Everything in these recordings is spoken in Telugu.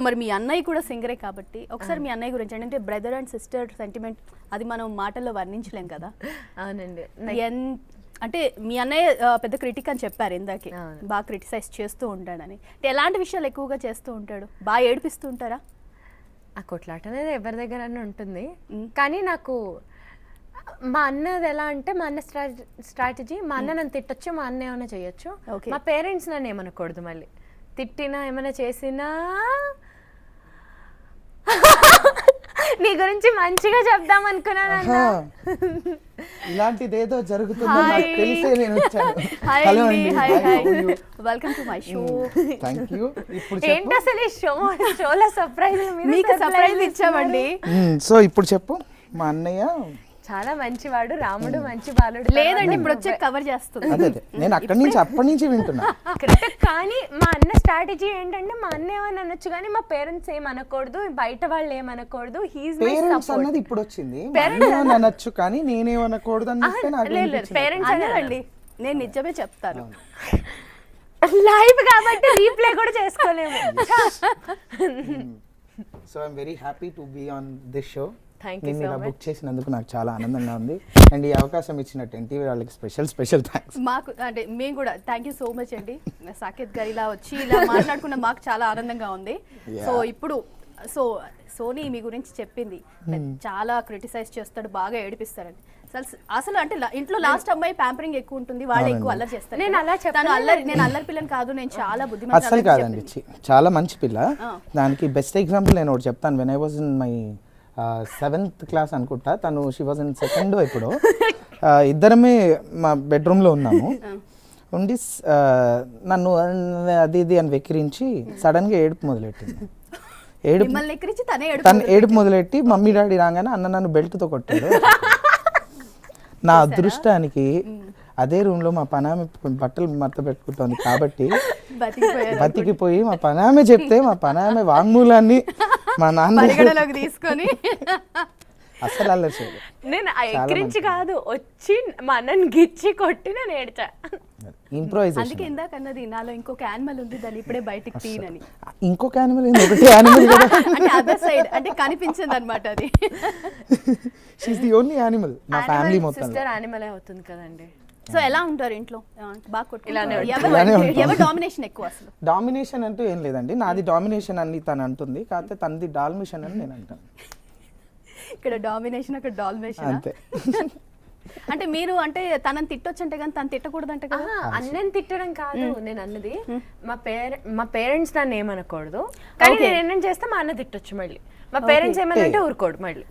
మరి మీ అన్నయ్య కూడా సింగరే కాబట్టి ఒకసారి మీ అన్నయ్య గురించి అంటే బ్రదర్ అండ్ సిస్టర్ సెంటిమెంట్ అది మనం మాటల్లో వర్ణించలేం కదా. అవునండి. అంటే మీ అన్నయ్య పెద్ద క్రిటిక్ అని చెప్పారు ఇందాకే, బాగా క్రిటిసైజ్ చేస్తూ ఉంటాడని. అంటే ఎలాంటి విషయాలు ఎక్కువగా చేస్తూ ఉంటాడు? బాగా ఏడిపిస్తూ ఉంటారా? ఆ కొట్లాట అనేది ఎవరి దగ్గర ఉంటుంది, కానీ నాకు మా అన్నది ఎలా అంటే మా అన్న స్ట్రాటజీ, మా అన్న నన్ను తిట్టొచ్చు, మా అన్న ఏమైనా చేయొచ్చు, మా పేరెంట్స్ నన్ను ఏమనకూడదు. మళ్ళీ తిట్టినా ఏమైనా చేసినా నీ గురించి మంచిగా చెప్దాం అనుకున్నాను. ఇలాంటిది ఏదో జరుగుతుందో నాకు తెలిసే నేను వచ్చాను. హలో అండి, welcome to my show. Thank you. ఇప్పుడు ఏంటి అసలు ఈ షోలో సర్ప్రైజ్? మీకు సర్ప్రైజ్ ఇచ్చామండి. సో ఇప్పుడు చెప్పు. మా అన్నయ్య చాలా మంచివాడు, రాముడు మంచి బాలుడు. లేదండి, ఇప్పుడు వచ్చే కవర్ చేస్తుంది. అదే నేను అప్పటి నుంచి వింటున్నా. కానీ మా అన్న స్ట్రాటజీ ఏంటంటే మా అన్న ఏమని అనొచ్చు కానీ మా పేరెంట్స్ ఏమనకూడదు, బయట వాళ్ళు ఏమనకూడదు. పేరెంట్స్ అన్నది ఇప్పుడు వచ్చింది, అనొచ్చు కానీ నేనేమనకూడదు అని పేరెంట్స్ అన్నారండి. నేను నిజమే చెప్తాను, లైవ్ కాబట్టి రీప్లే కూడా చేసుకోలేము. So I'm very happy to be on this show. నిన్ను ఇలా బుక్ చేసినందుకు నాకు చాలా ఆనందంగా ఉంది. అండ్ ఈ అవకాశం ఇచ్చినట్టు ఎన్టీవీ వాళ్ళకి స్పెషల్ థ్యాంక్స్. మాకు అంటే మేము కూడా థ్యాంక్ యూ సో మచ్ అండి. సాకేత్ గారు ఇలా వచ్చి ఇలా మాట్లాడుకున్న మాకు చాలా ఆనందంగా ఉంది. సో ఇప్పుడు సోనీ మీ గురించి చెప్పింది, చాలా క్రిటిసైజ్ చేస్తాడు, బాగా ఏడిపిస్తాడని. అసలు అంటే ఇంట్లో లాస్ట్ అమ్మాయి ప్యాంపరింగ్ ఎక్కువ ఉంటుంది, వాళ్ళు ఎక్కువ అల్లరి చేస్తారు. నేను అలా చెప్తాను, నేను అల్లరి పిల్లని కాదు, నేను చాలా బుద్ధిమంతురాలు. అసలు కాదండి, చాలా మంచి పిల్ల. దానికి బెస్ట్ ఎగ్జాంపుల్ నేను ఒకటి చెప్తాను. When I was in my 7th class అనుకుంటా, తను షీ వాజ్ ఇన్ 2nd ఇప్పుడు. ఇద్దరమే మా బెడ్రూమ్లో ఉన్నాము. ఉండి నన్ను అది ఇది అని వెక్కిరించి సడన్గా ఏడుపు మొదలెట్టింది. తను ఏడుపు మొదలెట్టి మమ్మీ డాడీ రాగానే అన్న నన్ను బెల్ట్తో కొట్టాడు. నా అదృష్టానికి అదే రూమ్లో మా పనామె బట్టలు మడత పెట్టుకుంటోంది కాబట్టి బతికిపోయి మా పనామె చెప్తే మా పనామె వాంగ్మూలాన్ని మా నాన్న తీసుకొని అసలు అల్లరి చేయలేదు. నేను ఎక్కిరించి కాదు, వచ్చి మా అన్నని గిచ్చి కొట్టి నేను ఏడ్చా. ఇంప్రూవైజేషన్. అందుకే ఇందాక అన్నది నాలో ఇంకొక యానిమల్ ఉంది, దాన్ని ఇప్పుడే బయటికి తీయనని. ఇంకొక యానిమల్ ఏంది? ఒకటి యానిమల్ కదా అంటే అదర్ సైడ్ అంటే కనిపించింది అన్నమాట అది. She is the only animal మా ఫ్యామిలీ మొత్తం. సిస్టర్ యానిమల్ అవుతుంది కదండి. సో ఎలా ఉంటారు ఇంట్లో? బాగా కొట్టుకుంటారు? ఎవరు డామినేషన్ ఎక్కువ? అసలు డామినేషన్ అంటూ ఏం లేదండి, నాది డామినేషన్ అని తను అంటుంది, కాకపోతే తనది డాల్మిషన్ అని నేను అంటాను. ఇక్కడ డామినేషన్, అక్కడ డాల్మిషన్ అంతే. అంటే మీరు అంటే తనని తిట్టొచ్చు అంటే కానీ తను తిట్టకూడదు అంటే కదా. అన్నని తిట్టడం కాదు నేను అన్నది, మా పేరెంట్స్ నన్ను ఏమనకూడదు, కానీ నేను ఏం చేస్తే మా అన్న తిట్టొచ్చు. మళ్ళీ మా పేరెంట్స్ ఏమనంటే ఊరుకోడు. మళ్ళీ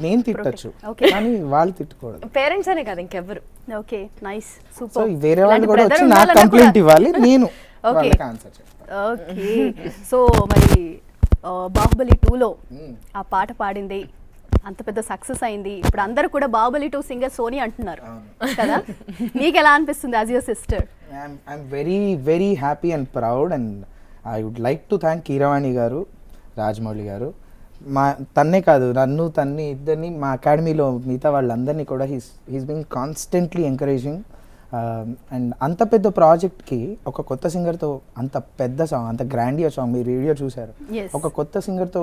నేను తిట్టొచ్చు కానీ వాళ్ళు తిట్టకూడదు. పేరెంట్స్ అనే కదా ఇంకెవ్వరు. Okay, nice, super. వేరే వాళ్ళు కూడా వచ్చి నాకు కంప్లైంట్ ఇవ్వాలి, నేను వాళ్ళకి ఆన్సర్ చెప్తాను. ఓకే. సో మరి బాహుబలి 2లో ఆ పాట పాడింది, అంత పెద్ద సక్సెస్ అయింది. ఇప్పుడు అందరూ కూడా బాహుబలి 2 సింగర్ సోనీ అంటున్నారు కదా. మీకు ఎలా అనిపిస్తుంది as your sister? I'm very very happy and proud and I would like to thank Keeravani garu, Rajamouli గారు. తన్నే కాదు, నన్ను తన్ని ఇద్దరిని మా అకాడమీలో మిగతా వాళ్ళందరినీ కూడా he's been constantly encouraging. And అంత పెద్ద ప్రాజెక్ట్కి ఒక కొత్త సింగర్తో అంత పెద్ద సాంగ్, అంత గ్రాండియర్ సాంగ్ మీరు వీడియో చూసారు, ఒక కొత్త సింగర్తో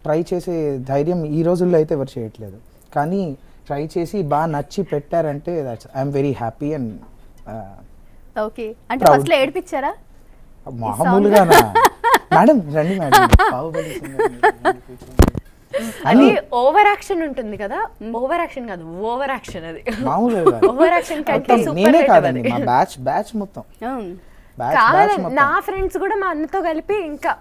ట్రై చేసే ధైర్యం ఈ రోజుల్లో అయితే ఎవరు చేయట్లేదు. కానీ ట్రై చేసి బాగా నచ్చి పెట్టారంటే I'm very happy and okay. అంటే ఫస్ట్లో ఏడిపించారా? మామూలుగా మేడం రండి మేడం. అది ఓవర్ యాక్షన్ ఉంటుంది కదా, ఓవర్ యాక్షన్ కాదు, ఓవర్ యాక్షన్. అది మామూలుగా ఓవర్ యాక్షన్ కంటే నేనే కాదండి, మా బ్యాచ్ మొత్తం. నా ఫ్రెండ్స్ కూడా మా అన్నతో కలిపి ఇంకా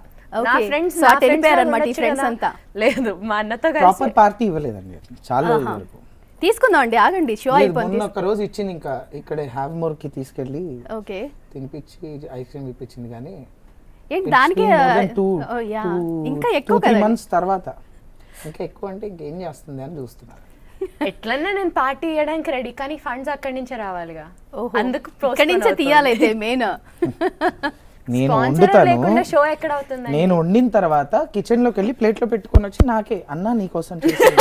నా ఫ్రెండ్స్ అంతా లేదు, మా అన్నతో ప్రాపర్ పార్టీ ఇవ్వలేదండి చాలా రోజుల వరకు. తీసుకుందాం అండి, ఆగండి, షో అయిపోయింది. ఒక రోజు ఇచ్చింది, ఇంకా ఇక్కడ హ్యావ్ మోర్ కి తీసుకెళ్ళి ఓకే తినిపించి ఐస్ క్రీమ్ ఇప్పించింది. కానీ దానికి ఇంకా ఎక్కువ 2-3 months తర్వాత ఇంకా ఎక్కువ అంటే ఇంకేం చేస్తుంది అని చూస్తున్నారు. ఎట్లన్నా నేను పార్టీ ఇవ్వడానికి రెడీ, కానీ ఫండ్స్ అక్కడి నుంచే రావాలిగా, అందుకు ఇక్కడి నుంచే తీయాలైతే మెయిన్. నేను వండుతాను, షో ఎక్కడ అవుతుంది? నేను వండిన తర్వాత కిచెన్ లోకి వెళ్ళి ప్లేట్లో పెట్టుకొని వచ్చి నాకే అన్నా నీకోసం చేసి